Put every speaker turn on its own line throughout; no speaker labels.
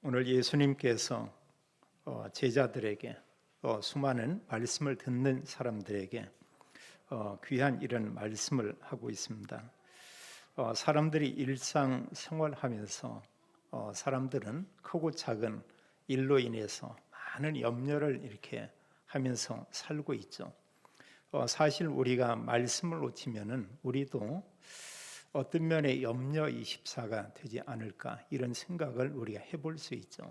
오늘 예수님께서 제자들에게 수많은 말씀을 듣는 사람들에게 귀한 이런 말씀을 하고 있습니다. 사람들이 일상생활하면서 사람들은 크고 작은 일로 인해서 많은 염려를 이렇게 하면서 살고 있죠. 사실 우리가 말씀을 놓치면은 우리도 어떤 면에 염려 24가 되지 않을까 이런 생각을 우리가 해볼 수 있죠.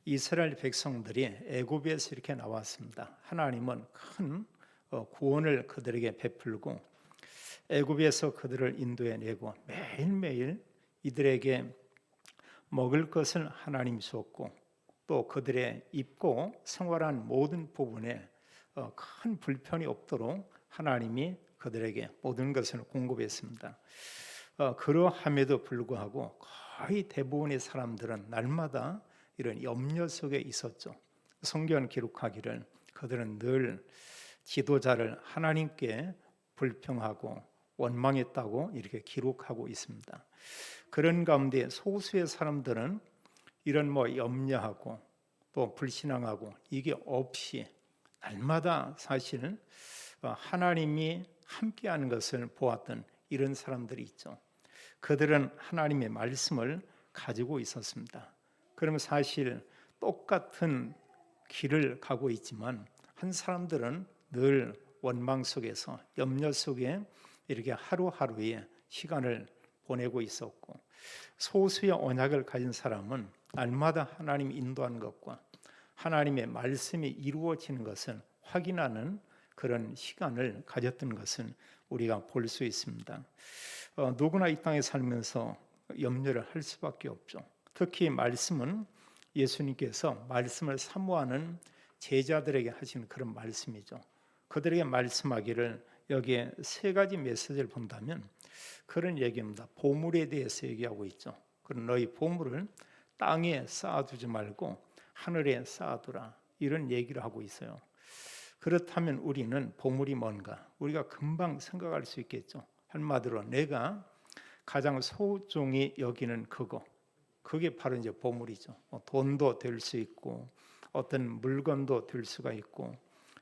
이스라엘 백성들이 애굽에서 이렇게 나왔습니다. 하나님은 큰 구원을 그들에게 베풀고 애굽에서 그들을 인도해내고 매일매일 이들에게 먹을 것을 하나님 주었고 또 그들의 입고 생활한 모든 부분에 큰 불편이 없도록 하나님이 그들에게 모든 것을 공급했습니다. 그러함에도 불구하고 거의 대부분의 사람들은 날마다 이런 염려 속에 있었죠. 성경 기록하기를 그들은 늘 지도자를 하나님께 불평하고 원망했다고 이렇게 기록하고 있습니다. 그런 가운데 소수의 사람들은 이런 염려하고 또 불신앙하고 이게 없이 날마다 사실 하나님이 함께하는 것을 보았던 이런 사람들이 있죠. 그들은 하나님의 말씀을 가지고 있었습니다. 그러면 사실 똑같은 길을 가고 있지만 한 사람들은 늘 원망 속에서 염려 속에 이렇게 하루하루의 시간을 보내고 있었고 소수의 언약을 가진 사람은 날마다 하나님 인도하는 것과 하나님의 말씀이 이루어지는 것을 확인하는 그런 시간을 가졌던 것은 우리가 볼 수 있습니다. 누구나 이 땅에 살면서 염려를 할 수밖에 없죠. 특히 말씀은 예수님께서 말씀을 사모하는 제자들에게 하시는 그런 말씀이죠. 그들에게 말씀하기를 여기에 세 가지 메시지를 본다면 그런 얘기입니다. 보물에 대해서 얘기하고 있죠. 그런 너희 보물을 땅에 쌓아두지 말고 하늘에 쌓아두라 이런 얘기를 하고 있어요. 그렇다면 우리는 보물이 뭔가 우리가 금방 생각할 수 있겠죠. 한마디로 내가 가장 소중히 여기는 그게 바로 이제 보물이죠. 돈도 될 수 있고 어떤 물건도 될 수가 있고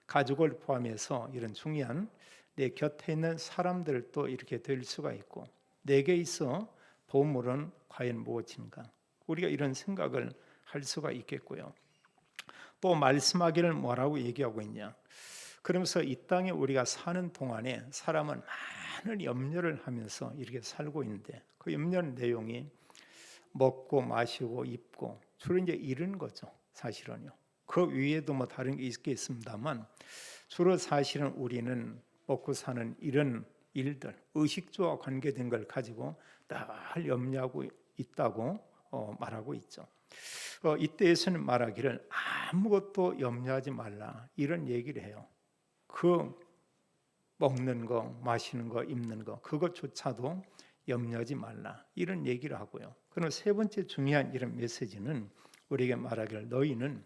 가족을 포함해서 이런 중요한 내 곁에 있는 사람들도 이렇게 될 수가 있고 내게 있어 보물은 과연 무엇인가 우리가 이런 생각을 할 수가 있겠고요. 또 말씀하기를 뭐라고 얘기하고 있냐. 그러면서 이 땅에 우리가 사는 동안에 사람은 많은 염려를 하면서 이렇게 살고 있는데 그 염려 내용이 먹고 마시고 입고 주로 이제 이런 거죠. 사실은요. 그 위에도 다른 게 있겠습니다만 주로 사실은 우리는 먹고 사는 이런 일들, 의식주와 관계된 걸 가지고 늘 염려하고 있다고 말하고 있죠. 이때에서는 말하기를 아무것도 염려하지 말라 이런 얘기를 해요. 그 먹는 거, 마시는 거, 입는 거 그것조차도 염려하지 말라 이런 얘기를 하고요. 그럼 세 번째 중요한 이런 메시지는 우리에게 말하기를 너희는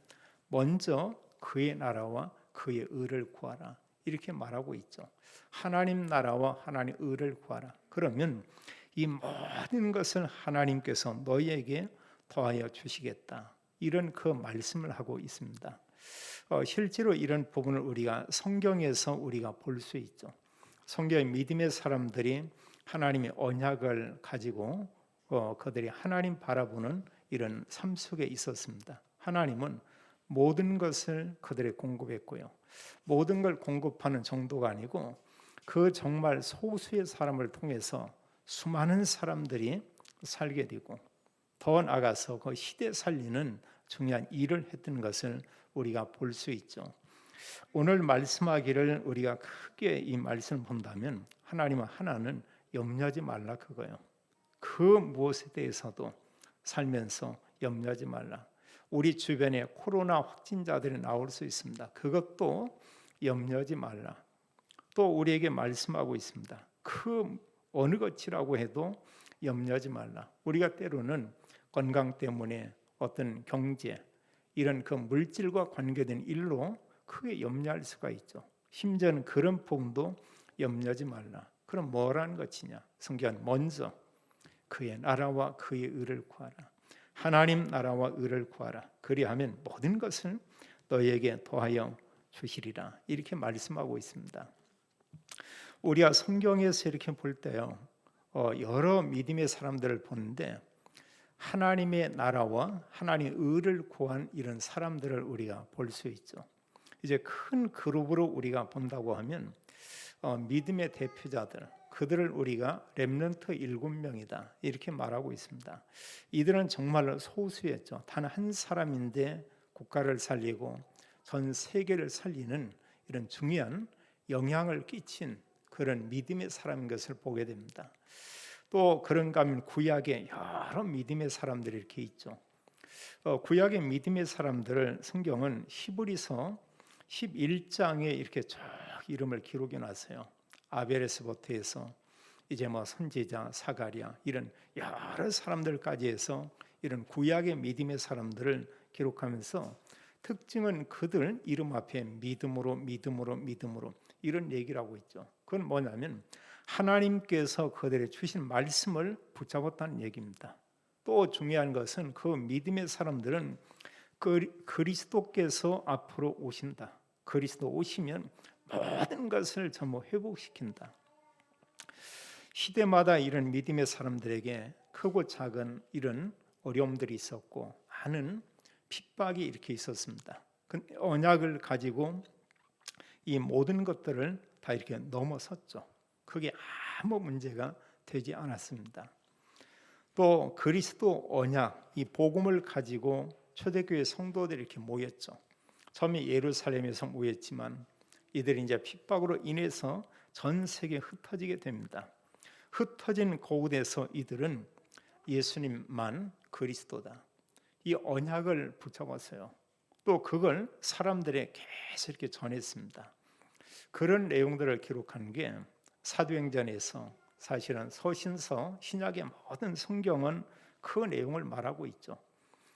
먼저 그의 나라와 그의 의를 구하라 이렇게 말하고 있죠. 하나님 나라와 하나님 의를 구하라. 그러면 이 모든 것을 하나님께서 너희에게 더하여 주시겠다 이런 그 말씀을 하고 있습니다. 실제로 이런 부분을 우리가 성경에서 우리가 볼 수 있죠. 성경의 믿음의 사람들이 하나님의 언약을 가지고 그들이 하나님 바라보는 이런 삶 속에 있었습니다. 하나님은 모든 것을 그들에 공급했고요. 모든 걸 공급하는 정도가 아니고 그 정말 소수의 사람을 통해서 수많은 사람들이 살게 되고 더 나아가서 그 시대 살리는 중요한 일을 했던 것을 우리가 볼 수 있죠. 오늘 말씀하기를 우리가 크게 이 말씀을 본다면 하나님은 하나는 염려하지 말라 그거예요. 그 무엇에 대해서도 살면서 염려하지 말라. 우리 주변에 코로나 확진자들이 나올 수 있습니다. 그것도 염려하지 말라. 또 우리에게 말씀하고 있습니다. 그 어느 것이라고 해도 염려하지 말라. 우리가 때로는 건강 때문에 어떤 경제 이런 그 물질과 관계된 일로 크게 염려할 수가 있죠. 심지어는 그런 부분도 염려하지 말라. 그럼 뭐라는 것이냐? 성경은 먼저 그의 나라와 그의 의를 구하라. 하나님 나라와 의를 구하라. 그리하면 모든 것을 너희에게 더하여 주시리라. 이렇게 말씀하고 있습니다. 우리가 성경에서 이렇게 볼 때요, 여러 믿음의 사람들을 보는데 하나님의 나라와 하나님의 의를 구한 이런 사람들을 우리가 볼 수 있죠. 이제 큰 그룹으로 우리가 본다고 하면 믿음의 대표자들, 그들을 우리가 렘넌트 7명이다 이렇게 말하고 있습니다. 이들은 정말로 소수였죠. 단 한 사람인데 국가를 살리고 전 세계를 살리는 이런 중요한 영향을 끼친 그런 믿음의 사람인 것을 보게 됩니다. 또 그런가 하면 구약에 여러 믿음의 사람들이 이렇게 있죠. 구약의 믿음의 사람들을 성경은 히브리서 11장에 이렇게 쭉 이름을 기록해 놨어요. 아벨에서부터 해서 이제 선지자 사가랴 이런 여러 사람들까지 해서 이런 구약의 믿음의 사람들을 기록하면서 특징은 그들 이름 앞에 믿음으로 이런 얘기를 하고 있죠. 그건 뭐냐면 하나님께서 그들의 주신 말씀을 붙잡았다는 얘기입니다. 또 중요한 것은 그 믿음의 사람들은 그리스도께서 앞으로 오신다. 그리스도 오시면 모든 것을 전부 회복시킨다. 시대마다 이런 믿음의 사람들에게 크고 작은 이런 어려움들이 있었고 많은 핍박이 이렇게 있었습니다. 언약을 가지고 이 모든 것들을 다 이렇게 넘어섰죠. 그게 아무 문제가 되지 않았습니다. 또 그리스도 언약, 이 복음을 가지고 초대교회 성도들이 이렇게 모였죠. 처음에 예루살렘에서 모였지만 이들이 이제 핍박으로 인해서 전 세계에 흩어지게 됩니다. 흩어진 곳에서 이들은 예수님만 그리스도다. 이 언약을 붙잡았어요. 또 그걸 사람들에게 계속 이렇게 전했습니다. 그런 내용들을 기록한 게 사도행전에서 사실은 서신서, 신약의 모든 성경은 그 내용을 말하고 있죠.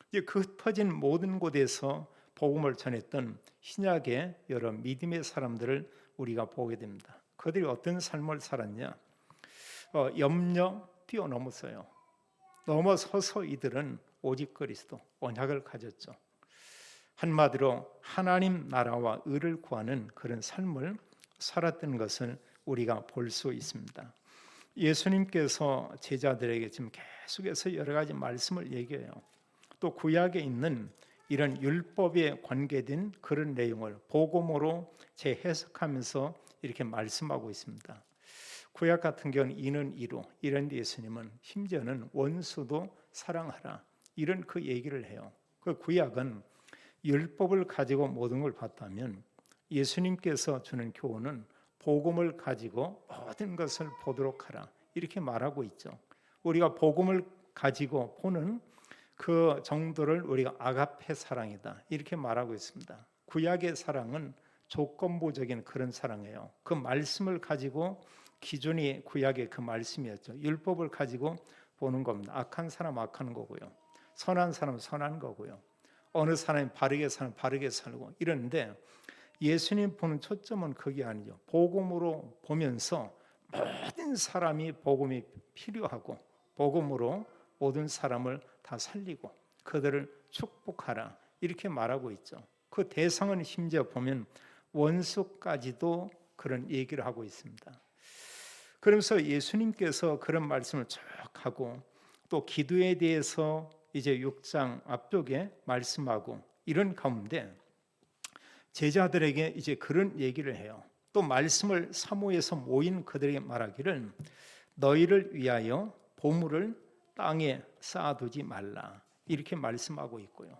이제 그 흩어진 모든 곳에서 복음을 전했던 신약의 여러 믿음의 사람들을 우리가 보게 됩니다. 그들이 어떤 삶을 살았냐? 염려 뛰어넘었어요. 넘어서서 이들은 오직 그리스도 언약을 가졌죠. 한마디로 하나님 나라와 의를 구하는 그런 삶을 살았던 것을 우리가 볼 수 있습니다. 예수님께서 제자들에게 지금 계속해서 여러 가지 말씀을 얘기해요. 또 구약에 있는 이런 율법에 관계된 그런 내용을 복음으로 재해석하면서 이렇게 말씀하고 있습니다. 구약 같은 경우는 이는 이로 이런 예수님은 심지어는 원수도 사랑하라 이런 그 얘기를 해요. 그 구약은 율법을 가지고 모든 걸 봤다면 예수님께서 주는 교훈은 복음을 가지고 모든 것을 보도록 하라 이렇게 말하고 있죠. 우리가 복음을 가지고 보는 그 정도를 우리가 아가페 사랑이다 이렇게 말하고 있습니다. 구약의 사랑은 조건부적인 그런 사랑이에요. 그 말씀을 가지고 기준이 구약의 그 말씀이었죠. 율법을 가지고 보는 겁니다. 악한 사람 악한 거고요. 선한 사람 선한 거고요. 어느 사람이 바르게 사람 바르게 살고 이러는데 예수님 보는 초점은 그게 아니죠. 복음으로 보면서 모든 사람이 복음이 필요하고 복음으로 모든 사람을 다 살리고 그들을 축복하라 이렇게 말하고 있죠. 그 대상은 심지어 보면 원수까지도 그런 얘기를 하고 있습니다. 그러면서 예수님께서 그런 말씀을 쭉 하고 또 기도에 대해서 이제 6장 앞쪽에 말씀하고 이런 가운데 제자들에게 이제 그런 얘기를 해요. 또 말씀을 사모해서 모인 그들에게 말하기를 너희를 위하여 보물을 땅에 쌓아두지 말라 이렇게 말씀하고 있고요.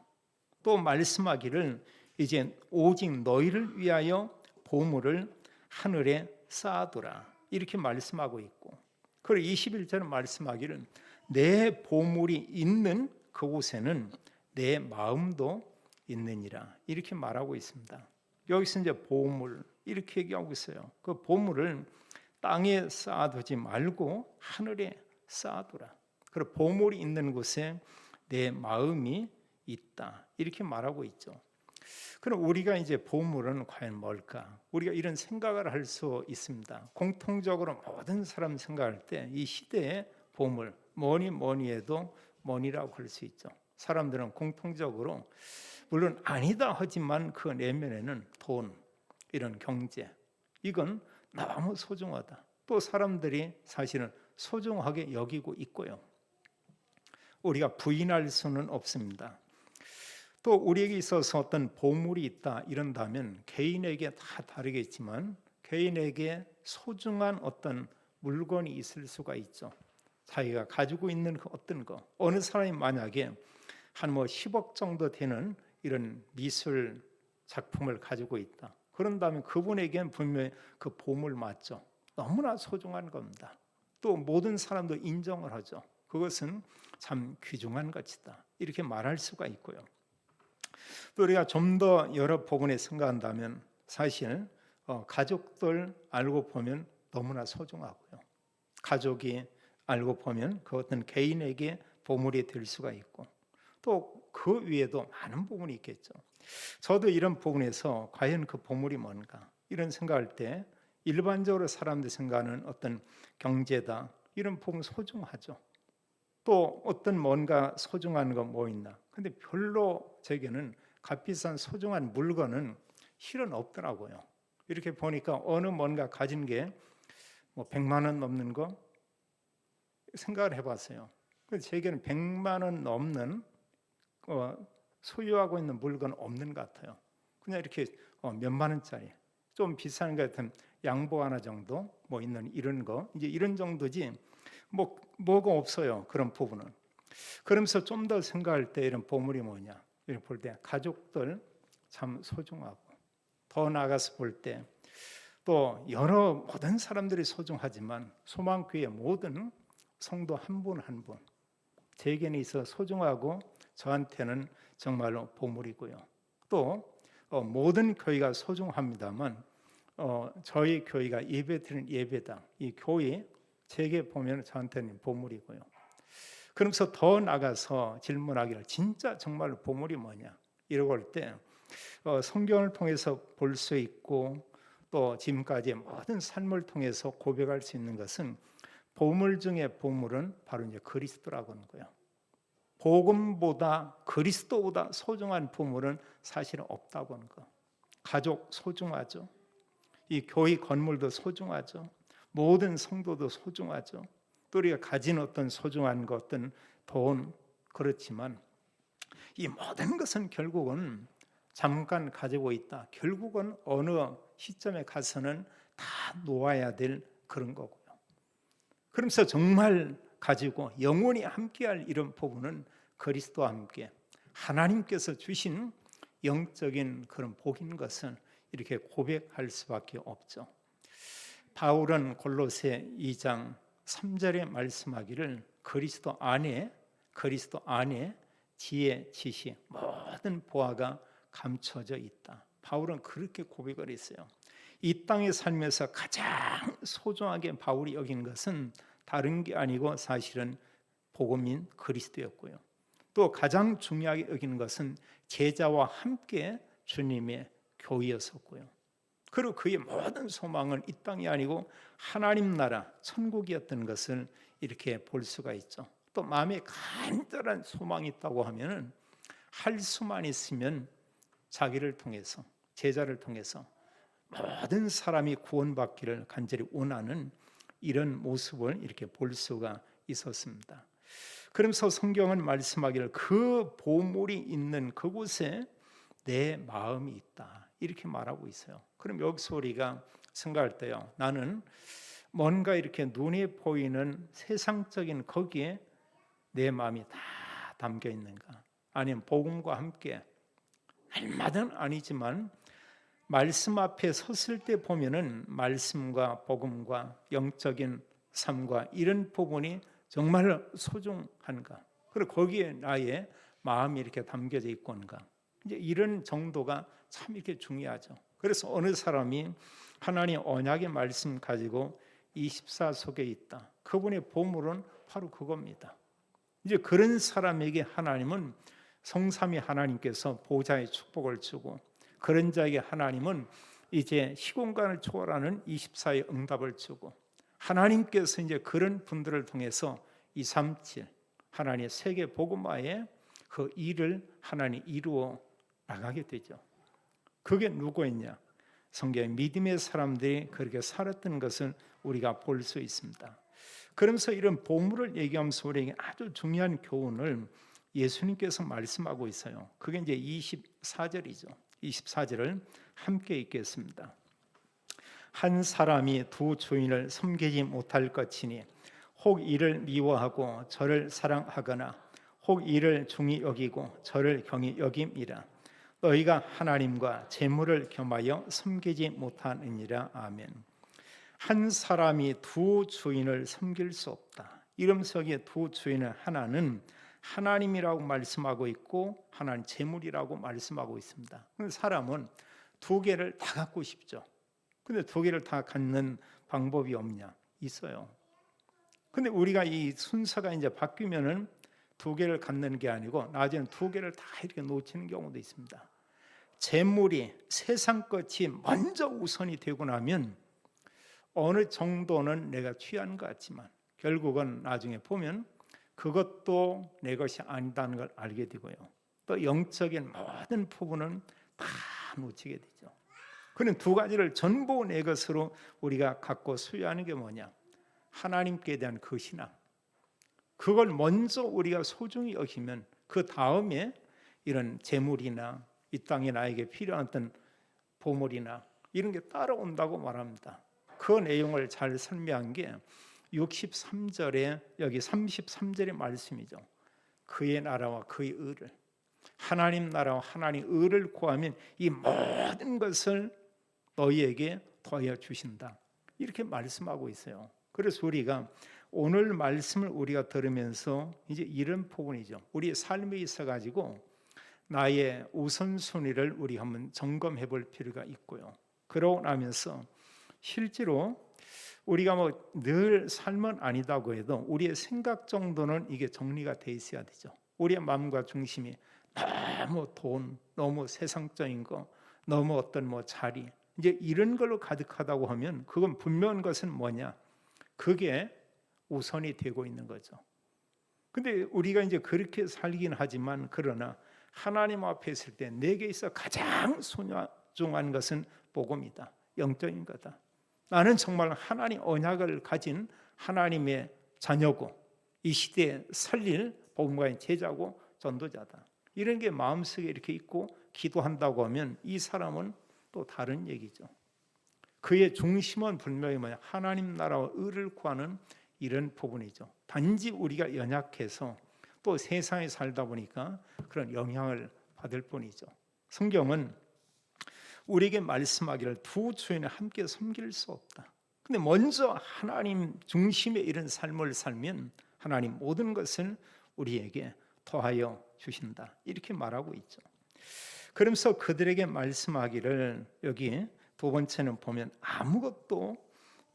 또 말씀하기를 이제 오직 너희를 위하여 보물을 하늘에 쌓아두라 이렇게 말씀하고 있고 그리고 21절은 말씀하기를 내 보물이 있는 그곳에는 내 마음도 있느니라 이렇게 말하고 있습니다. 여기서 이제 보물 이렇게 얘기하고 있어요. 그 보물을 땅에 쌓아두지 말고 하늘에 쌓아두라. 그리고 보물이 있는 곳에 내 마음이 있다 이렇게 말하고 있죠. 그럼 우리가 이제 보물은 과연 뭘까? 우리가 이런 생각을 할 수 있습니다. 공통적으로 모든 사람 생각할 때 이 시대의 보물 뭐니 해도 머니라고 할 수 있죠. 사람들은 공통적으로 물론 아니다 하지만 그 내면에는 돈, 이런 경제, 이건 너무 소중하다. 또 사람들이 사실은 소중하게 여기고 있고요. 우리가 부인할 수는 없습니다. 또 우리에게 있어서 어떤 보물이 있다 이런다면 개인에게 다 다르겠지만 개인에게 소중한 어떤 물건이 있을 수가 있죠. 자기가 가지고 있는 그 어떤 거, 어느 사람이 만약에 한 10억 정도 되는 이런 미술 작품을 가지고 있다. 그런다면 그분에게는 분명히 그 보물 맞죠. 너무나 소중한 겁니다. 또 모든 사람도 인정을 하죠. 그것은 참 귀중한 것이다. 이렇게 말할 수가 있고요. 또 우리가 좀 더 여러 부분에 생각한다면 사실 가족들 알고 보면 너무나 소중하고요. 가족이 알고 보면 그 어떤 개인에게 보물이 될 수가 있고 또 그 위에도 많은 부분이 있겠죠. 저도 이런 부분에서 과연 그 보물이 뭔가 이런 생각할 때 일반적으로 사람들이 생각하는 어떤 경제다 이런 부분 소중하죠. 또 어떤 뭔가 소중한 거 뭐 있나. 근데 별로 제게는 값비싼 소중한 물건은 실은 없더라고요. 이렇게 보니까 어느 뭔가 가진 게 100만 원 넘는 거 생각을 해봤어요. 제게는 100만 원 넘는 소유하고 있는 물건 없는 것 같아요. 그냥 이렇게 몇만 원짜리 좀 비싼 것 같은 양복 하나 정도 있는 이런 거 이제 이런 정도지 뭐가 없어요. 그런 부분은. 그러면서 좀 더 생각할 때 이런 보물이 뭐냐 이렇게 볼 때 가족들 참 소중하고 더 나아가서 볼 때 또 여러 모든 사람들이 소중하지만 소망교회 모든 성도 한 분 한 분 제게는 있어 소중하고 저한테는 정말로 보물이고요. 또 모든 교회가 소중합니다만 저희 교회가 예배드리는 예배당 이 교회 제게 보면 저한테는 보물이고요. 그러면서 더 나가서 질문하기를 진짜 정말로 보물이 뭐냐 이러고 올 때 성경을 통해서 볼 수 있고 또 지금까지의 모든 삶을 통해서 고백할 수 있는 것은 보물 중에 보물은 바로 이제 그리스도라고 하는 거예요. 복음보다 그리스도보다 소중한 보물은 사실은 없다고 하는 거. 가족 소중하죠. 이 교회 건물도 소중하죠. 모든 성도도 소중하죠. 또 우리가 가진 어떤 소중한 것, 어떤 돈 그렇지만 이 모든 것은 결국은 잠깐 가지고 있다. 결국은 어느 시점에 가서는 다 놓아야 될 그런 거고요. 그러면서 정말 가지고 영원히 함께할 이런 부분은 그리스도와 함께 하나님께서 주신 영적인 그런 복인 것은 이렇게 고백할 수밖에 없죠. 바울은 골로새 2장 3절에 말씀하기를 그리스도 안에 지혜, 지식, 모든 보화가 감춰져 있다. 바울은 그렇게 고백을 했어요. 이 땅에 살면서 가장 소중하게 바울이 여긴 것은 다른 게 아니고 사실은 복음인 그리스도였고요. 또 가장 중요하게 여기는 것은 제자와 함께 주님의 교회였었고요. 그리고 그의 모든 소망은 이 땅이 아니고 하나님 나라 천국이었던 것을 이렇게 볼 수가 있죠. 또 마음에 간절한 소망이 있다고 하면은 할 수만 있으면 자기를 통해서 제자를 통해서 모든 사람이 구원받기를 간절히 원하는 이런 모습을 이렇게 볼 수가 있었습니다. 그러면서 성경은 말씀하기를 그 보물이 있는 그곳에 내 마음이 있다 이렇게 말하고 있어요. 그럼 여기서 우리가 생각할 때요, 나는 뭔가 이렇게 눈에 보이는 세상적인 거기에 내 마음이 다 담겨 있는가? 아니면 복음과 함께 얼마든 아니지만 말씀 앞에 섰을 때 보면은 말씀과 복음과 영적인 삶과 이런 부분이 정말 소중한가? 그리고 거기에 나의 마음이 이렇게 담겨져 있건가? 이제 이런 정도가 참 이렇게 중요하죠. 그래서 어느 사람이 하나님 언약의 말씀 가지고 24 속에 있다. 그분의 보물은 바로 그겁니다. 이제 그런 사람에게 하나님은 성삼위 하나님께서 보좌의 축복을 주고 그런 자에게 하나님은 이제 시공간을 초월하는 24의 응답을 주고 하나님께서 이제 그런 분들을 통해서 237 하나님의 세계 복음화에 그 일을 하나님 이루어 나가게 되죠. 그게 누구였냐? 성경의 믿음의 사람들이 그렇게 살았던 것을 우리가 볼 수 있습니다. 그러면서 이런 보물을 얘기하면서 우리에게 아주 중요한 교훈을 예수님께서 말씀하고 있어요. 그게 이제 24절이죠. 24절을 함께 읽겠습니다. 한 사람이 두 주인을 섬기지 못할 것이니 혹 이를 미워하고 저를 사랑하거나 혹 이를 중히 여기고 저를 경히 여김이라. 너희가 하나님과 재물을 겸하여 섬기지 못하느니라. 아멘. 한 사람이 두 주인을 섬길 수 없다. 이러면서 두 주인은 하나는 하나님이라고 말씀하고 있고 하나는 재물이라고 말씀하고 있습니다. 사람은 두 개를 다 갖고 싶죠. 근데 두 개를 다 갖는 방법이 없냐? 있어요. 근데 우리가 이 순서가 이제 바뀌면은 두 개를 갖는 게 아니고 나중에는 두 개를 다 이렇게 놓치는 경우도 있습니다. 재물이 세상 것이 먼저 우선이 되고 나면 어느 정도는 내가 취한 것 같지만 결국은 나중에 보면 그것도 내 것이 아니다는 걸 알게 되고요. 또 영적인 모든 부분은 다 놓치게 되죠. 그런 두 가지를 전부 내 것으로 우리가 갖고 소유하는 게 뭐냐? 하나님께 대한 그 신앙. 그걸 먼저 우리가 소중히 여기면 그 다음에 이런 재물이나 이 땅에 나에게 필요한 어떤 보물이나 이런 게 따라온다고 말합니다. 그 내용을 잘 설명한 게 63절에 여기 33절의 말씀이죠. 그의 나라와 그의 의를, 하나님 나라와 하나님 의를 구하면 이 모든 것을 너희에게 더하여 주신다. 이렇게 말씀하고 있어요. 그래서 우리가 오늘 말씀을 우리가 들으면서 이제 이런 부분이죠. 우리의 삶에 있어 가지고 나의 우선순위를 우리 한번 점검해 볼 필요가 있고요. 그러고 나면서 실제로 우리가 뭐 늘 삶은 아니다고 해도 우리의 생각 정도는 이게 정리가 돼 있어야 되죠. 우리의 마음과 중심이 너무 돈, 너무 세상적인 거, 너무 어떤 뭐 자리, 이제 이런 걸로 가득하다고 하면 그건 분명한 것은 뭐냐? 그게 우선이 되고 있는 거죠. 근데 우리가 이제 그렇게 살긴 하지만 그러나 하나님 앞에 있을 때 내게 있어 가장 소중한 것은 복음이다. 영적인 거다. 나는 정말 하나님 언약을 가진 하나님의 자녀고 이 시대에 살릴 복음과의 제자고 전도자다. 이런 게 마음속에 이렇게 있고 기도한다고 하면 이 사람은 또 다른 얘기죠. 그의 중심은 분명히 뭐냐? 하나님 나라와 의를 구하는 이런 부분이죠. 단지 우리가 연약해서 또 세상에 살다 보니까 그런 영향을 받을 뿐이죠. 성경은 우리에게 말씀하기를 두 주인을 함께 섬길 수 없다. 근데 먼저 하나님 중심의 이런 삶을 살면 하나님 모든 것을 우리에게 더하여 주신다. 이렇게 말하고 있죠. 그러면서 그들에게 말씀하기를 여기 두 번째는 보면 아무것도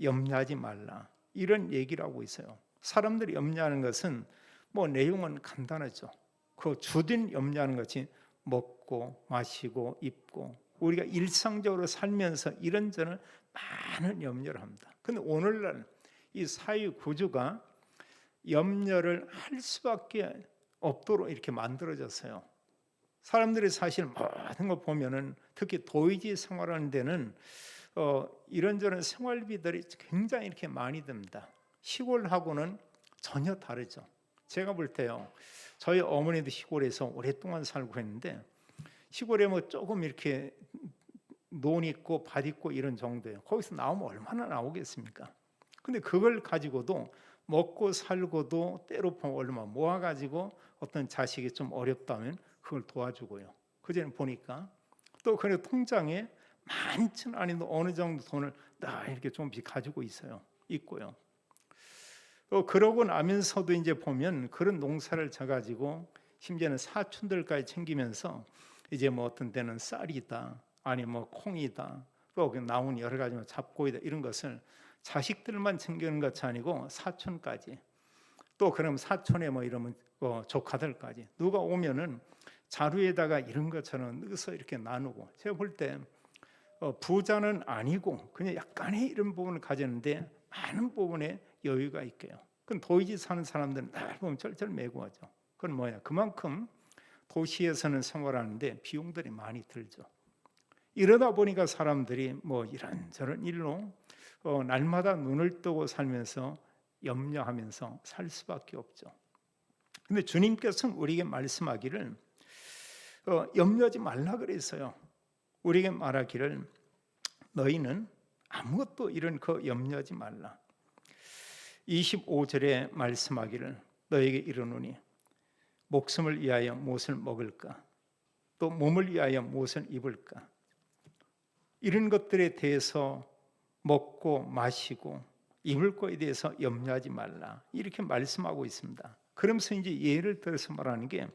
염려하지 말라. 이런 얘기를 하고 있어요. 사람들이 염려하는 것은 뭐 내용은 간단하죠. 그 주된 염려하는 것이 먹고 마시고 입고 우리가 일상적으로 살면서 이런저런 많은 염려를 합니다. 근데 오늘날 이 사회 구조가 염려를 할 수밖에 없도록 이렇게 만들어졌어요. 사람들이 사실 모든 거 보면은 특히 도의지 생활하는 데는 이런저런 생활비들이 굉장히 이렇게 많이 듭니다. 시골하고는 전혀 다르죠. 제가 볼 때요, 저희 어머니도 시골에서 오랫동안 살고 했는데 시골에 뭐 조금 이렇게 논 있고 밭 있고 이런 정도예요. 거기서 나오면 얼마나 나오겠습니까? 근데 그걸 가지고도 먹고 살고도 때로 보면 얼마 모아가지고 어떤 자식이 좀 어렵다면 그걸 도와주고요. 그전에 보니까 또 그래 통장에 많지는 않아도 어느 정도 돈을 다 이렇게 좀씩 가지고 있고요. 그러고 나면서도 이제 보면 그런 농사를 져가지고 심지어는 사촌들까지 챙기면서 이제 뭐 어떤 때는 쌀이다, 아니 뭐 콩이다, 또 나온 여러 가지 잡고이다 이런 것을 자식들만 챙기는 것이 아니고 사촌까지 또 그럼 사촌에 뭐 이러면 조카들까지 누가 오면은 자루에다가 이런 것처럼 넣어서 이렇게 나누고 제가 볼 때 부자는 아니고 그냥 약간의 이런 부분을 가졌는데 많은 부분에 여유가 있게요. 그건 도의지 사는 사람들은 날 보면 절절 매고하죠. 그건 뭐야? 그만큼 도시에서는 생활하는데 비용들이 많이 들죠. 이러다 보니까 사람들이 뭐 이런저런 일로 날마다 눈을 뜨고 살면서 염려하면서 살 수밖에 없죠. 근데 주님께서는 우리에게 말씀하기를 염려하지 말라 그랬어요. 우리에게 말하기를 너희는 아무것도 이런 거 염려하지 말라. 25절에 말씀하기를 너희에게 이르노니 목숨을 위하여 무엇을 먹을까? 또 몸을 위하여 무엇을 입을까? 이런 것들에 대해서 먹고 마시고 입을 거에 대해서 염려하지 말라. 이렇게 말씀하고 있습니다. 그러면서 이제 예를 들어서 말하는 게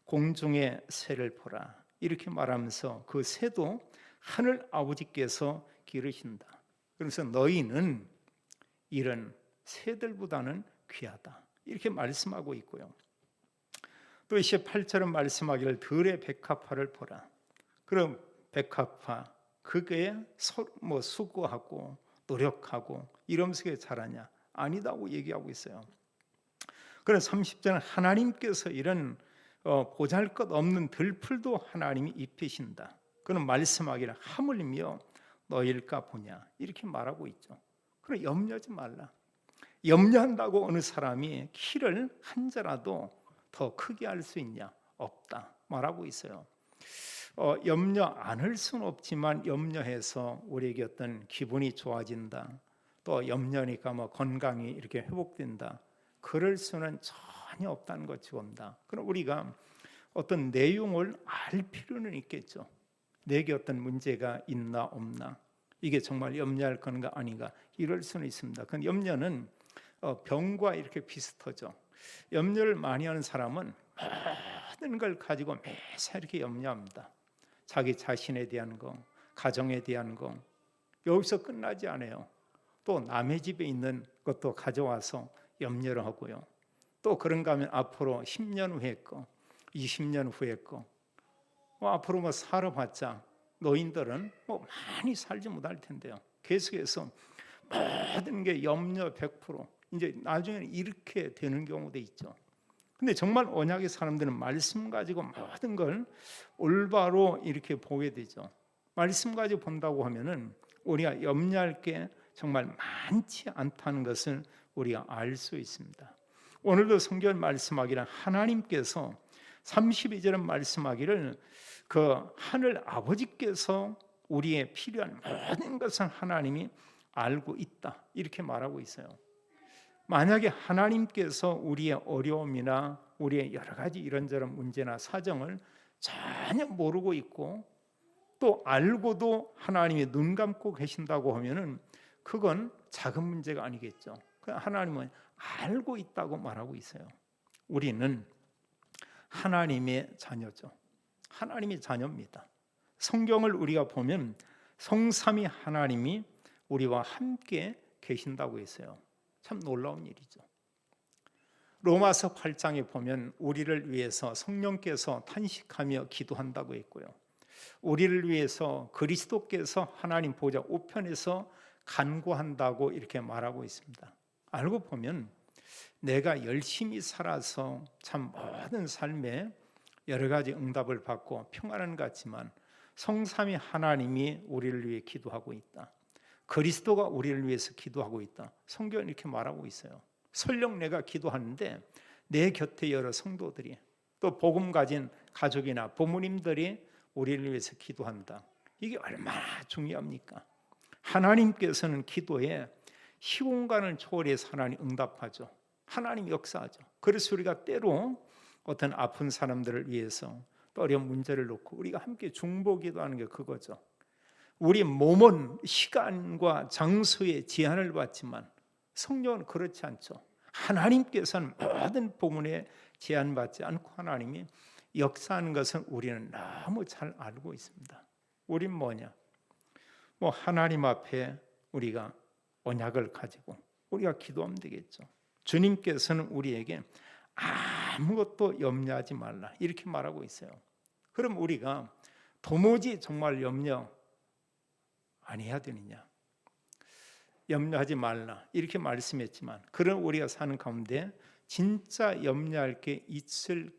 공중의 새를 보라. 이렇게 말하면서 그 새도 하늘 아버지께서 기르신다. 그래서 너희는 이런 새들보다는 귀하다. 이렇게 말씀하고 있고요. 또 28절은 말씀하기를 들의 백합화를 보라. 그럼 백합화 그게 수고하고 노력하고 이러면서 자라냐? 아니다고 얘기하고 있어요. 그래서 30절은 하나님께서 이런 보잘것없는 들풀도 하나님이 입히신다. 그는 말씀하기를 하물며 너일까 보냐 이렇게 말하고 있죠. 그럼 염려하지 말라. 염려한다고 어느 사람이 키를 한 자라도 더 크게 할 수 있냐? 없다 말하고 있어요. 염려 안 할 수는 없지만 염려해서 우리에게 어떤 기분이 좋아진다. 또 염려니까 뭐 건강이 이렇게 회복된다. 그럴 수는 전혀 없다는 것이 옵니다. 그럼 우리가 어떤 내용을 알 필요는 있겠죠. 내게 어떤 문제가 있나 없나, 이게 정말 염려할 건가 아닌가, 이럴 수는 있습니다. 그 염려는 병과 이렇게 비슷하죠. 염려를 많이 하는 사람은 모든 걸 가지고 매사 이렇게 염려합니다. 자기 자신에 대한 거, 가정에 대한 거, 여기서 끝나지 않아요. 또 남의 집에 있는 것도 가져와서 염려를 하고요. 또 그런가 하면 앞으로 10년 후에 거, 20년 후에 거, 앞으로 뭐 살아봤자 노인들은 뭐 많이 살지 못할 텐데요. 계속해서 모든 게 염려 100%, 이제 나중에는 이렇게 되는 경우도 있죠. 근데 정말 언약의 사람들은 말씀 가지고 모든 걸 올바로 이렇게 보게 되죠. 말씀 가지고 본다고 하면은 우리가 염려할 게 정말 많지 않다는 것을 우리가 알 수 있습니다. 오늘도 성경 말씀하기를 하나님께서 32절은 말씀하기를 그 하늘 아버지께서 우리의 필요한 모든 것을 하나님이 알고 있다 이렇게 말하고 있어요. 만약에 하나님께서 우리의 어려움이나 우리의 여러 가지 이런저런 문제나 사정을 전혀 모르고 있고 또 알고도 하나님이 눈 감고 계신다고 하면은 그건 작은 문제가 아니겠죠. 하나님은 알고 있다고 말하고 있어요. 우리는 하나님의 자녀죠. 하나님의 자녀입니다. 성경을 우리가 보면 성삼위 하나님이 우리와 함께 계신다고 했어요. 참 놀라운 일이죠. 로마서 8장에 보면 우리를 위해서 성령께서 탄식하며 기도한다고 했고요. 우리를 위해서 그리스도께서 하나님 보좌 우편에서 간구한다고 이렇게 말하고 있습니다. 알고 보면 내가 열심히 살아서 참 모든 삶에 여러 가지 응답을 받고 평안한 것 같지만 성삼위 하나님이 우리를 위해 기도하고 있다. 그리스도가 우리를 위해서 기도하고 있다. 성경은 이렇게 말하고 있어요. 설령 내가 기도하는데 내 곁에 여러 성도들이 또 복음 가진 가족이나 부모님들이 우리를 위해서 기도한다. 이게 얼마나 중요합니까? 하나님께서는 기도에 시공간을 초월해서 하나님 응답하죠. 하나님 역사하죠. 그래서 우리가 때로 어떤 아픈 사람들을 위해서 또 어려운 문제를 놓고 우리가 함께 중보기도하는 게 그거죠. 우리 몸은 시간과 장소에 제한을 받지만 성령은 그렇지 않죠. 하나님께서는 모든 부분에 제한받지 않고 하나님이 역사하는 것은 우리는 너무 잘 알고 있습니다. 우린 뭐냐? 하나님 앞에 우리가 언약을 가지고 우리가 기도하면 되겠죠. 주님께서는 우리에게 아무것도 염려하지 말라 이렇게 말하고 있어요. 그럼 우리가 도무지 정말 염려 안 해야 되느냐? 염려하지 말라 이렇게 말씀했지만 그런 우리가 사는 가운데 진짜 염려할 게 있을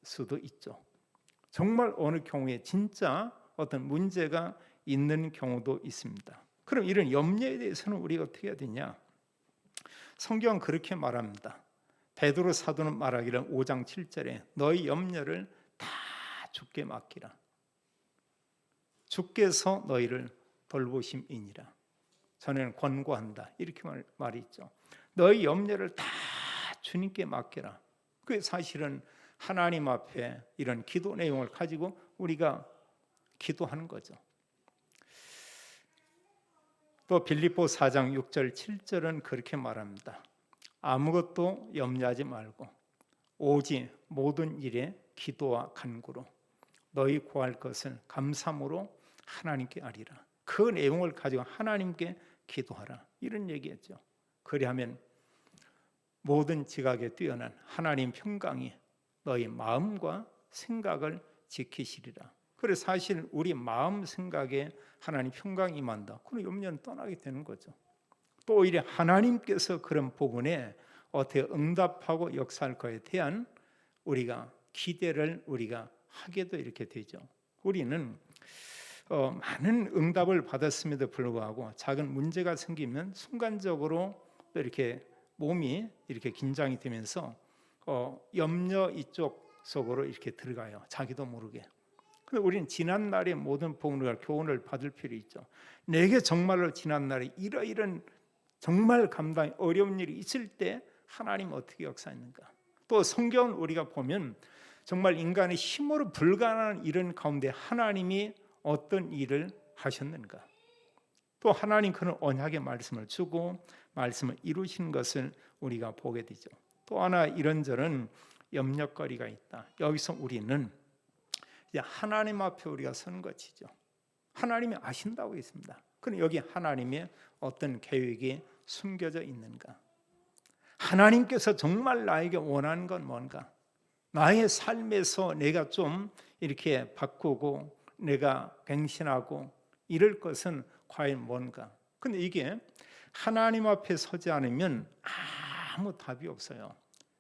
수도 있죠. 정말 어느 경우에 진짜 어떤 문제가 있는 경우도 있습니다. 그럼 이런 염려에 대해서는 우리가 어떻게 해야 되냐? 성경은 그렇게 말합니다. 베드로 사도는 말하기를 5장 7절에 너희 염려를 다 주께 맡기라. 주께서 너희를 돌보심이니라. 저는 권고한다. 이렇게 말이 있죠. 너희 염려를 다 주님께 맡겨라. 그게 사실은 하나님 앞에 이런 기도 내용을 가지고 우리가 기도하는 거죠. 또 빌립보 4장 6절 7절은 그렇게 말합니다. 아무것도 염려하지 말고 오직 모든 일에 기도와 간구로 너희 구할 것을 감사함으로 하나님께 아리라. 그 내용을 가지고 하나님께 기도하라. 이런 얘기했죠. 그리하면 모든 지각에 뛰어난 하나님 평강이 너희 마음과 생각을 지키시리라. 그래서 사실 우리 마음 생각에 하나님 평강이 임한다. 그럼 염려는 떠나게 되는 거죠. 또 오히려 하나님께서 그런 부분에 어떻게 응답하고 역사할 것에 대한 우리가 기대를 우리가 하게도 이렇게 되죠. 우리는 많은 응답을 받았음에도 불구하고 작은 문제가 생기면 순간적으로 또 이렇게 몸이 이렇게 긴장이 되면서 염려 이쪽 속으로 이렇게 들어가요. 자기도 모르게. 근데 우리는 지난 날의 모든 부분을 교훈을 받을 필요 있죠. 내게 정말로 지난 날에 이런 정말 감당이 어려운 일이 있을 때 하나님 어떻게 역사했는가? 또 성경을 우리가 보면 정말 인간의 힘으로 불가능한 이런 가운데 하나님이 어떤 일을 하셨는가? 또 하나님 그런 언약의 말씀을 주고 말씀을 이루신 것을 우리가 보게 되죠. 또 하나 이런저런 염려거리가 있다. 여기서 우리는 이제 하나님 앞에 우리가 선 것이죠. 하나님이 아신다고 했습니다. 그럼 여기 하나님의 어떤 계획이 숨겨져 있는가? 하나님께서 정말 나에게 원하는 건 뭔가? 나의 삶에서 내가 좀 이렇게 바꾸고 내가 갱신하고 이럴 것은 과연 뭔가? 근데 이게 하나님 앞에 서지 않으면 아무 답이 없어요.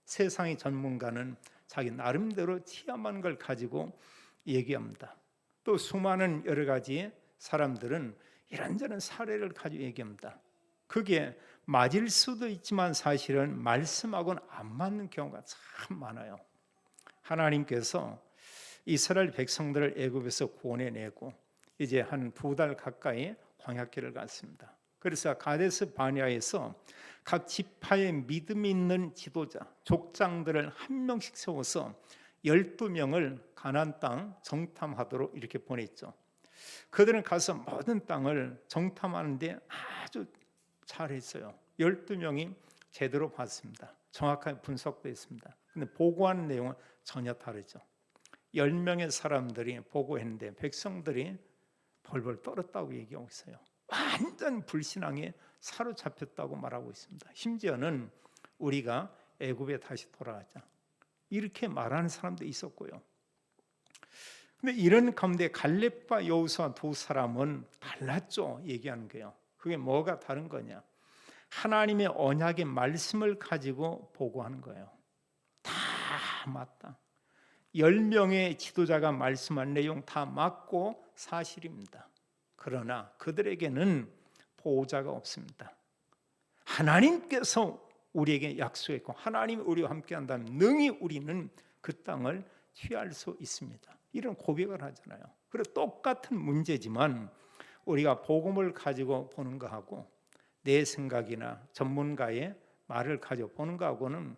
세상의 전문가는 자기 나름대로 체험한 걸 가지고 얘기합니다. 또 수많은 여러 가지 사람들은 이런저런 사례를 가지고 얘기합니다. 그게 맞을 수도 있지만 사실은 말씀하고는 안 맞는 경우가 참 많아요. 하나님께서 이스라엘 백성들을 애굽에서 구원해내고 이제 한 2달 가까이 광야길을 갔습니다. 그래서 가데스 바네아에서 각 지파의 믿음이 있는 지도자, 족장들을 한 명씩 세워서 12명을 가나안 땅 정탐하도록 이렇게 보냈죠. 그들은 가서 모든 땅을 정탐하는데 아주 잘했어요. 12명이 제대로 봤습니다. 정확하게 분석도 했습니다. 근데 보고한 내용은 전혀 다르죠. 10명의 사람들이 보고했는데 백성들이 벌벌 떨었다고 얘기하고 있어요. 완전 불신앙에 사로잡혔다고 말하고 있습니다. 심지어는 우리가 애굽에 다시 돌아가자 이렇게 말하는 사람도 있었고요. 근데 이런 가운데 갈렙과 여호수아 두 사람은 달랐죠. 얘기하는 게요. 그게 뭐가 다른 거냐? 하나님의 언약의 말씀을 가지고 보고하는 거예요. 다 맞다. 10명의 지도자가 말씀한 내용 다 맞고 사실입니다. 그러나 그들에게는 보호자가 없습니다. 하나님께서 우리에게 약속했고 하나님이 우리와 함께 한다면 능히 우리는 그 땅을 취할 수 있습니다. 이런 고백을 하잖아요. 그래서 똑같은 문제지만 우리가 복음을 가지고 보는 거하고 내 생각이나 전문가의 말을 가지고 보는 거하고는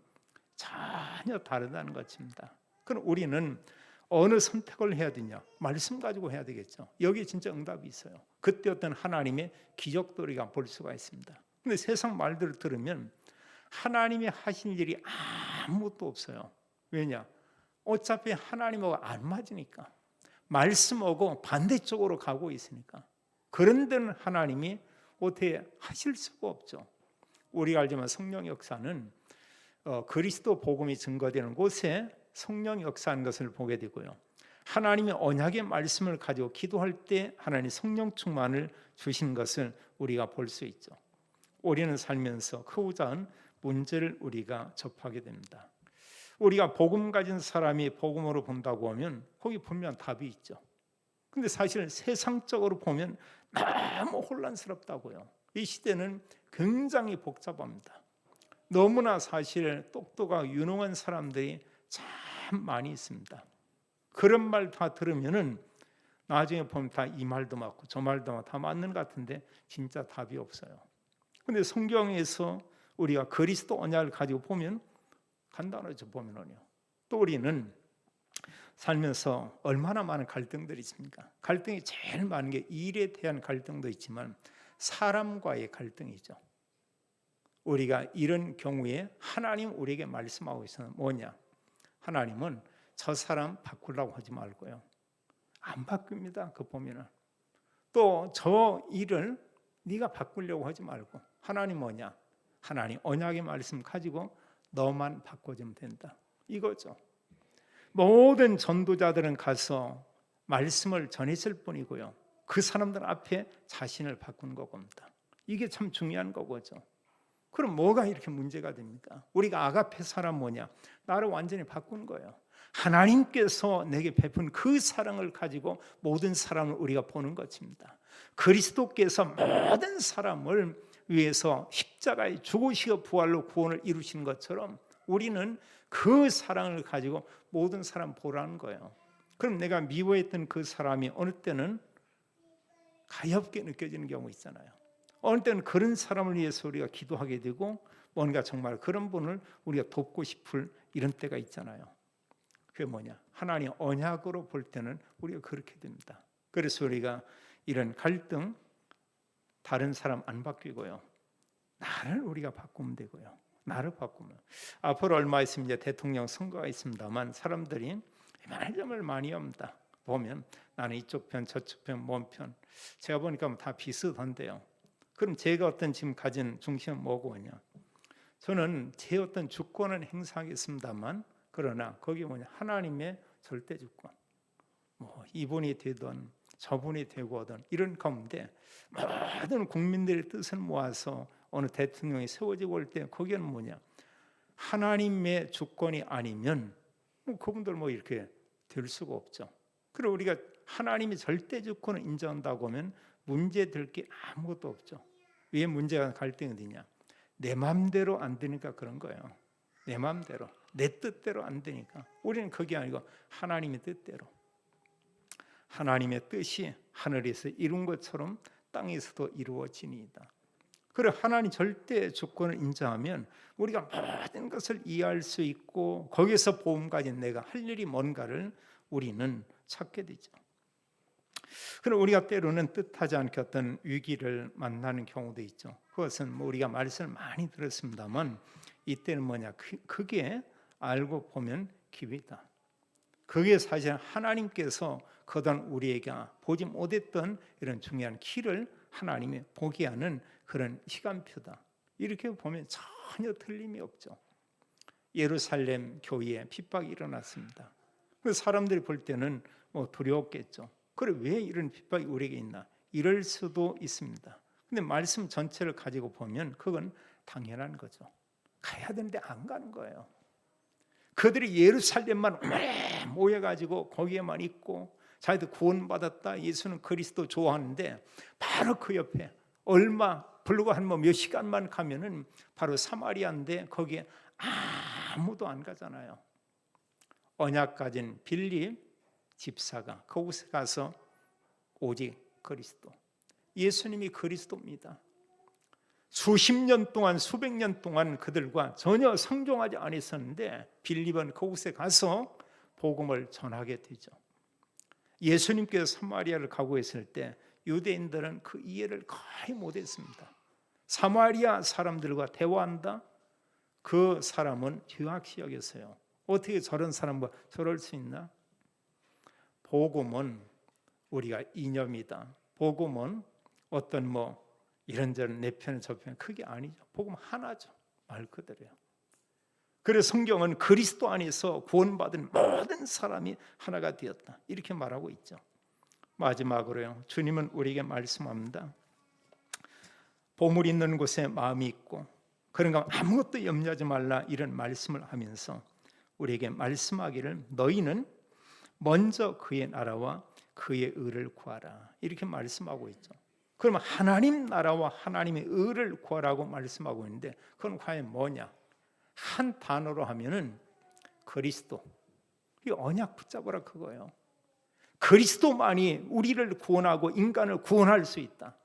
전혀 다르다는 것입니다. 그럼 우리는 어느 선택을 해야 되냐? 말씀 가지고 해야 되겠죠. 여기 진짜 응답이 있어요. 그때 어떤 하나님의 기적도 우리가 볼 수가 있습니다. 근데 세상 말들을 들으면 하나님이 하신 일이 아무것도 없어요. 왜냐? 어차피 하나님하고 안 맞으니까. 말씀하고 반대쪽으로 가고 있으니까. 그런 데는 하나님이 어떻게 하실 수가 없죠. 우리가 알지만 성령 역사는 그리스도 복음이 증거되는 곳에 성령 역사하는 것을 보게 되고요. 하나님의 언약의 말씀을 가지고 기도할 때 하나님 성령 충만을 주신 것을 우리가 볼 수 있죠. 우리는 살면서 크고 작은 문제를 우리가 접하게 됩니다. 우리가 복음 가진 사람이 복음으로 본다고 하면 거기 분명 답이 있죠. 근데 사실 세상적으로 보면 너무 혼란스럽다고요. 이 시대는 굉장히 복잡합니다. 너무나 사실 똑똑하고 유능한 사람들이 참 많이 있습니다. 그런 말 다 들으면은 나중에 보면 다 이 말도 맞고 저 말도 다 맞는 것 같은데 진짜 답이 없어요. 근데 성경에서 우리가 그리스도 언약을 가지고 보면 간단하죠. 보면은요. 또 우리는 살면서 얼마나 많은 갈등들이 있습니까? 갈등이 제일 많은 게 일에 대한 갈등도 있지만 사람과의 갈등이죠. 우리가 이런 경우에 하나님 우리에게 말씀하고 있어요. 뭐냐? 하나님은 저 사람 바꾸려고 하지 말고요. 안 바뀝니다. 그 보면은 또 저 일을 네가 바꾸려고 하지 말고 하나님 뭐냐? 하나님 언약의 말씀 가지고 너만 바꿔주면 된다. 이거죠. 모든 전도자들은 가서 말씀을 전했을 뿐이고요. 그 사람들 앞에 자신을 바꾸는 겁니다. 이게 참 중요한 거죠. 그럼 뭐가 이렇게 문제가 됩니까? 우리가 아가페 사람 뭐냐? 나를 완전히 바꾼 거예요. 하나님께서 내게 베푼 그 사랑을 가지고 모든 사람을 우리가 보는 것입니다. 그리스도께서 모든 사람을 위해서 십자가에 죽으시고 부활로 구원을 이루신 것처럼 우리는 그 사랑을 가지고 모든 사람 보라는 거예요. 그럼 내가 미워했던 그 사람이 어느 때는 가엽게 느껴지는 경우 있잖아요. 어느 때는 그런 사람을 위해서 우리가 기도하게 되고 뭔가 정말 그런 분을 우리가 돕고 싶을 이런 때가 있잖아요. 그게 뭐냐? 하나님 언약으로 볼 때는 우리가 그렇게 됩니다. 그래서 우리가 이런 갈등, 다른 사람 안 바뀌고요. 나를 우리가 바꾸면 되고요. 나를 바꾸면. 앞으로 얼마 있으면 이제 대통령 선거가 있습니다만 사람들이 말점을 많이 합니다. 보면 나는 이쪽 편, 저쪽 편, 뭔 편. 제가 보니까 다 비슷한데요. 그럼 제가 어떤 지금 가진 중심은 뭐고냐? 저는 제 어떤 주권은 행사하겠습니다만 그러나 거기 뭐냐? 하나님의 절대 주권. 뭐 이분이 되든 저분이 되고 하든 이런 가운데 모든 국민들의 뜻을 모아서 어느 대통령이 세워지고 올 때 거기는 뭐냐? 하나님의 주권이 아니면 그분들 뭐 이렇게 될 수가 없죠. 그리고 우리가 하나님이 절대 주권을 인정한다고 하면 문제될 게 아무것도 없죠. 왜 문제가 갈등이 어디냐? 내 마음대로 안 되니까 그런 거예요. 내 마음대로, 내 뜻대로 안 되니까. 우리는 그게 아니고 하나님의 뜻대로. 하나님의 뜻이 하늘에서 이룬 것처럼 땅에서도 이루어지니이다. 그리고 하나님 절대 주권을 인정하면 우리가 모든 것을 이해할 수 있고 거기에서 보험 가진 내가 할 일이 뭔가를 우리는 찾게 되죠. 그럼 우리가 때로는 뜻하지 않게 어떤 위기를 만나는 경우도 있죠. 그것은 뭐 우리가 말씀을 많이 들었습니다만 이때는 뭐냐? 그게 알고 보면 기회다. 그게 사실 하나님께서 그동안 우리에게 보지 못했던 이런 중요한 길을 하나님이 보게 하는 그런 시간표다. 이렇게 보면 전혀 틀림이 없죠. 예루살렘 교회에 핍박이 일어났습니다. 그 사람들이 볼 때는 뭐 두려웠겠죠. 그래 왜 이런 핍박이 우리에게 있나? 이럴 수도 있습니다. 근데 말씀 전체를 가지고 보면 그건 당연한 거죠. 가야 되는데 안 가는 거예요. 그들이 예루살렘만 오래 모여가지고 거기에만 있고 자기들 구원받았다, 예수는 그리스도 좋아하는데 바로 그 옆에 얼마 불과 한 몇 시간만 가면은 바로 사마리아인데 거기에 아무도 안 가잖아요. 언약 가진 빌립 집사가 그곳에 가서 오직 그리스도, 예수님이 그리스도입니다. 수십 년 동안 수백 년 동안 그들과 전혀 상종하지 않았었는데 빌립은 그곳에 가서 복음을 전하게 되죠. 예수님께서 사마리아를 가고 있을 때 유대인들은 그 이해를 거의 못했습니다. 사마리아 사람들과 대화한다? 그 사람은 죄악시 여겼어요. 어떻게 저런 사람과 저럴 수 있나? 복음은 우리가 이념이다. 복음은 어떤 뭐 이런저런 내 편 저 편 그게 아니죠. 복음 하나죠. 말 그대로요. 그래서 성경은 그리스도 안에서 구원받은 모든 사람이 하나가 되었다. 이렇게 말하고 있죠. 마지막으로요. 주님은 우리에게 말씀합니다. 보물 있는 곳에 마음이 있고 그런가 아무것도 염려하지 말라 이런 말씀을 하면서 우리에게 말씀하기를 너희는 먼저 그의 나라와 그의 의를 구하라 이렇게 말씀하고 있죠. 그러면 하나님 나라와 하나님의 의를 구하라고 말씀하고 있는데 그건 과연 뭐냐? 한 단어로 하면은 그리스도. 이 언약 붙잡으라 그거예요. 그리스도만이 우리를 구원하고 인간을 구원할 수 있다.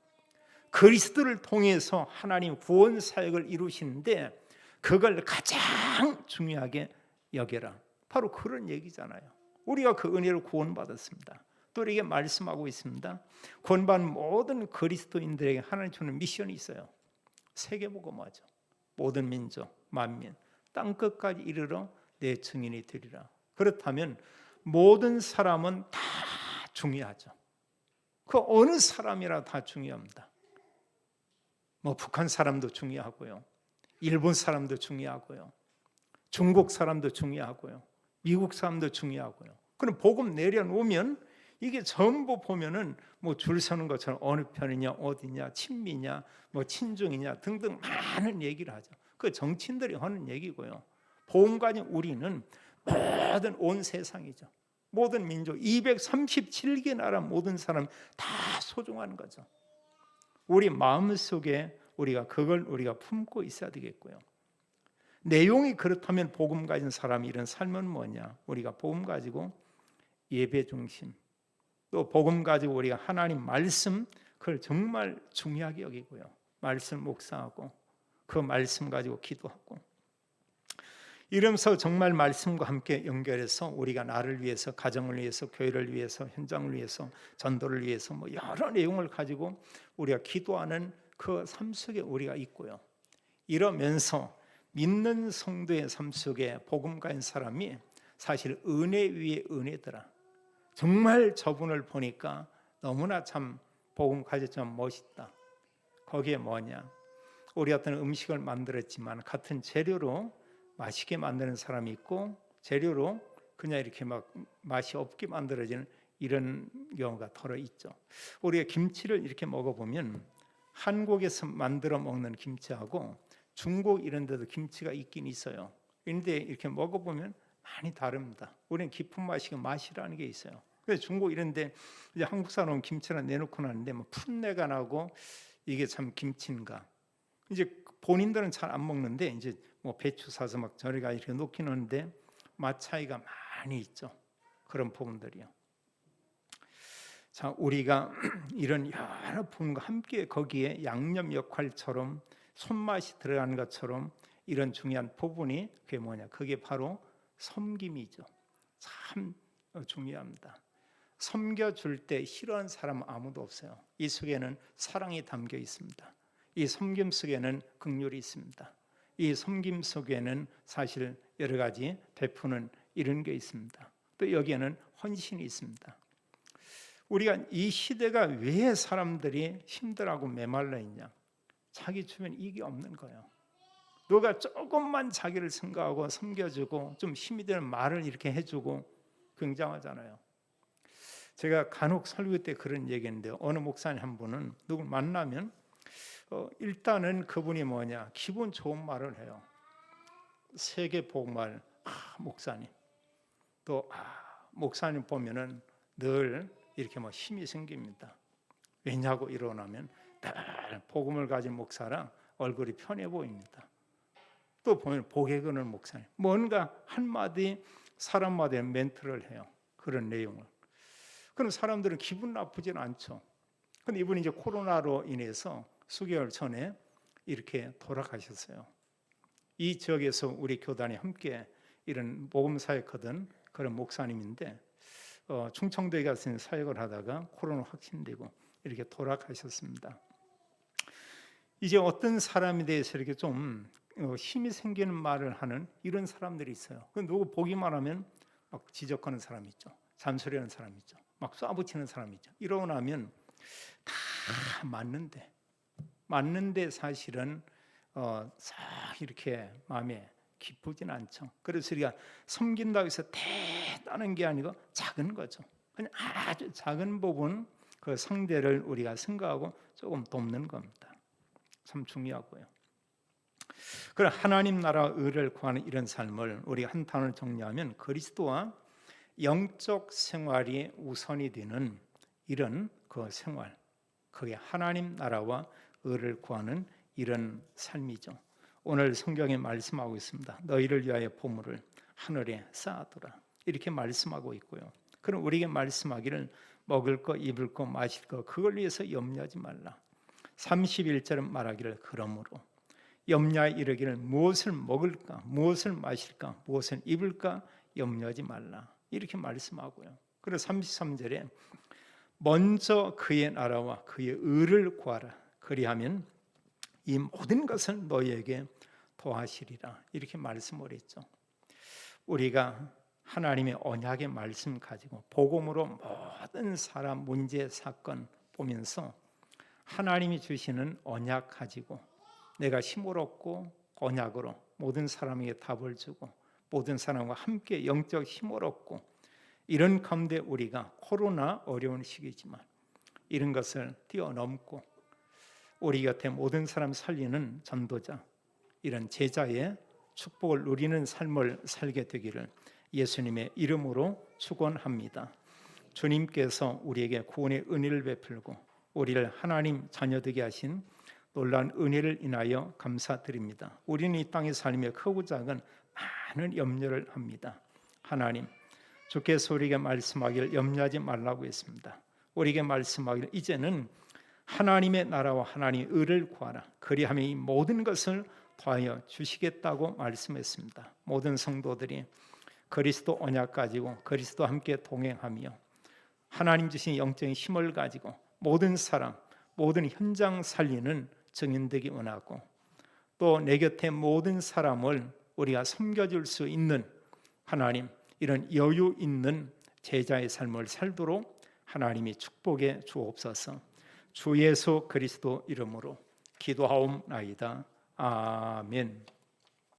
그리스도를 통해서 하나님 구원 사역을 이루시는데 그걸 가장 중요하게 여겨라. 바로 그런 얘기잖아요. 우리가 그 은혜를 구원받았습니다. 또 우리에게 말씀하고 있습니다. 구원받은 모든 그리스도인들에게 하나님 주는 미션이 있어요. 세계복음화죠. 모든 민족, 만민, 땅끝까지 이르러 내 증인이 되리라. 그렇다면 모든 사람은 다 중요하죠. 그 어느 사람이라 다 중요합니다. 뭐 북한 사람도 중요하고요. 일본 사람도 중요하고요. 중국 사람도 중요하고요. 미국 사람도 중요하고요. 그럼 복음 내려놓으면 이게 전부 보면은 뭐 줄 서는 것처럼 어느 편이냐, 어디냐, 친미냐, 뭐 친중이냐 등등 많은 얘기를 하죠. 그 정치인들이 하는 얘기고요. 복음 가진 우리는 모든 온 세상이죠. 모든 민족 237개 나라 모든 사람 다 소중한 거죠. 우리 마음속에 우리가 그걸 우리가 품고 있어야 되겠고요. 내용이 그렇다면 복음 가진 사람이 이런 삶은 뭐냐? 우리가 복음 가지고 예배 중심, 또 복음 가지고 우리가 하나님 말씀 그걸 정말 중요하게 여기고요. 말씀 묵상하고 그 말씀 가지고 기도하고 이러면서 정말 말씀과 함께 연결해서 우리가 나를 위해서, 가정을 위해서, 교회를 위해서, 현장을 위해서, 전도를 위해서 뭐 여러 내용을 가지고 우리가 기도하는 그 삶 속에 우리가 있고요. 이러면서 믿는 성도의 삶 속에 복음 가진 사람이 사실 은혜 위에 은혜더라. 정말 저분을 보니까 너무나 참 복음 가졌지만 멋있다. 거기에 뭐냐? 우리 어떤 음식을 만들었지만 같은 재료로 맛있게 만드는 사람이 있고 재료로 그냥 이렇게 막 맛이 없게 만들어지는 이런 경우가 더러 있죠. 우리가 김치를 이렇게 먹어보면 한국에서 만들어 먹는 김치하고 중국 이런 데도 김치가 있긴 있어요. 그런데 이렇게 먹어보면 많이 다릅니다. 우리는 깊은 맛이라는 게 있어요. 그래서 중국 이런 데 이제 한국 사람은 김치를 내놓고 나는데 뭐 풋내가 나고 이게 참 김치인가. 이제 본인들은 잘 안 먹는데 이제 뭐 배추 사서 막 저리가 이렇게 놓긴 하는데 맛 차이가 많이 있죠. 그런 부분들이요. 자, 우리가 이런 여러 부분과 함께 거기에 양념 역할처럼 손맛이 들어가는 것처럼 이런 중요한 부분이 그게 뭐냐? 그게 바로 섬김이죠. 참 중요합니다. 섬겨줄 때 싫어하는 사람은 아무도 없어요. 이 속에는 사랑이 담겨 있습니다. 이 섬김 속에는 긍휼이 있습니다. 이 섬김 속에는 사실 여러 가지 베푸는 이런 게 있습니다. 또 여기에는 헌신이 있습니다. 우리가 이 시대가 왜 사람들이 힘들어하고 메말라 있냐? 자기 주변에 이게 없는 거예요. 누가 조금만 자기를 생각하고 섬겨주고 좀 힘이 되는 말을 이렇게 해주고 굉장하잖아요. 제가 간혹 설교 때 그런 얘기했는데 어느 목사님 한 분은 누굴 만나면 일단은 그분이 뭐냐 기분 좋은 말을 해요. 세계 복말 목사님 또 목사님 보면은 늘 이렇게 뭐 힘이 생깁니다. 왜냐고 일어나면 늘 복음을 가진 목사랑 얼굴이 편해 보입니다. 또 보면 복에 거는 목사님 뭔가 한마디 사람마다 멘트를 해요. 그런 내용을. 그럼 사람들은 기분 나쁘진 않죠. 근데 이분이 이제 코로나로 인해서 수개월 전에 이렇게 돌아가셨어요. 이 지역에서 우리 교단이 함께 이런 복음 사역하던 그런 목사님인데 충청도에 가서 사역을 하다가 코로나 확진되고 이렇게 돌아가셨습니다. 이제 어떤 사람에 대해서 이렇게 좀 힘이 생기는 말을 하는 이런 사람들이 있어요. 그 누구 보기만 하면 막 지적하는 사람이 있죠. 잔소리하는 사람이 있죠. 막 쏴붙이는 사람이 있죠. 이러고 나면 다 맞는데 사실은 싹 이렇게 마음에 기쁘진 않죠. 그래서 우리가 섬긴다고 해서 대단한 게 아니고 작은 거죠. 그냥 아주 작은 부분 그 상대를 우리가 생각하고 조금 돕는 겁니다. 참 중요하고요. 그런 하나님 나라 의를 구하는 이런 삶을 우리가 한 단어로 정리하면 그리스도와 영적 생활이 우선이 되는 이런 그 생활, 그게 하나님 나라와 의를 구하는 이런 삶이죠. 오늘 성경에 말씀하고 있습니다. 너희를 위하여 보물을 하늘에 쌓아두라, 이렇게 말씀하고 있고요. 그럼 우리에게 말씀하기를 먹을 거, 입을 거, 마실 거, 그걸 위해서 염려하지 말라. 31절은 말하기를 그러므로 염려에 이르기를 무엇을 먹을까, 무엇을 마실까, 무엇을 입을까 염려하지 말라, 이렇게 말씀하고요. 그리고 33절에 먼저 그의 나라와 그의 의를 구하라, 그리하면 이 모든 것을 너희에게 더하시리라, 이렇게 말씀을 했죠. 우리가 하나님의 언약의 말씀 가지고 복음으로 모든 사람, 문제, 사건 보면서 하나님이 주시는 언약 가지고 내가 힘을 얻고 언약으로 모든 사람에게 답을 주고 모든 사람과 함께 영적 힘을 얻고, 이런 가운데 우리가 코로나 어려운 시기지만 이런 것을 뛰어넘고 우리 곁에 모든 사람 살리는 전도자, 이런 제자의 축복을 누리는 삶을 살게 되기를 예수님의 이름으로 축원합니다. 주님께서 우리에게 구원의 은혜를 베풀고 우리를 하나님 자녀되게 하신 놀라운 은혜를 인하여 감사드립니다. 우리는 이 땅의 삶에 크고 작은 많은 염려를 합니다. 하나님, 주께서 우리에게 말씀하기를 염려하지 말라고 했습니다. 우리에게 말씀하기를 이제는 하나님의 나라와 하나님의 의를 구하라, 그리하면 이 모든 것을 더하여 주시겠다고 말씀했습니다. 모든 성도들이 그리스도 언약 가지고 그리스도와 함께 동행하며 하나님 주신 영적인 힘을 가지고 모든 사람, 모든 현장 살리는 증인되기 원하고, 또 내 곁에 모든 사람을 우리가 섬겨줄 수 있는 하나님, 이런 여유 있는 제자의 삶을 살도록 하나님이 축복해 주옵소서. 주 예수 그리스도 이름으로 기도하옵나이다. 아멘.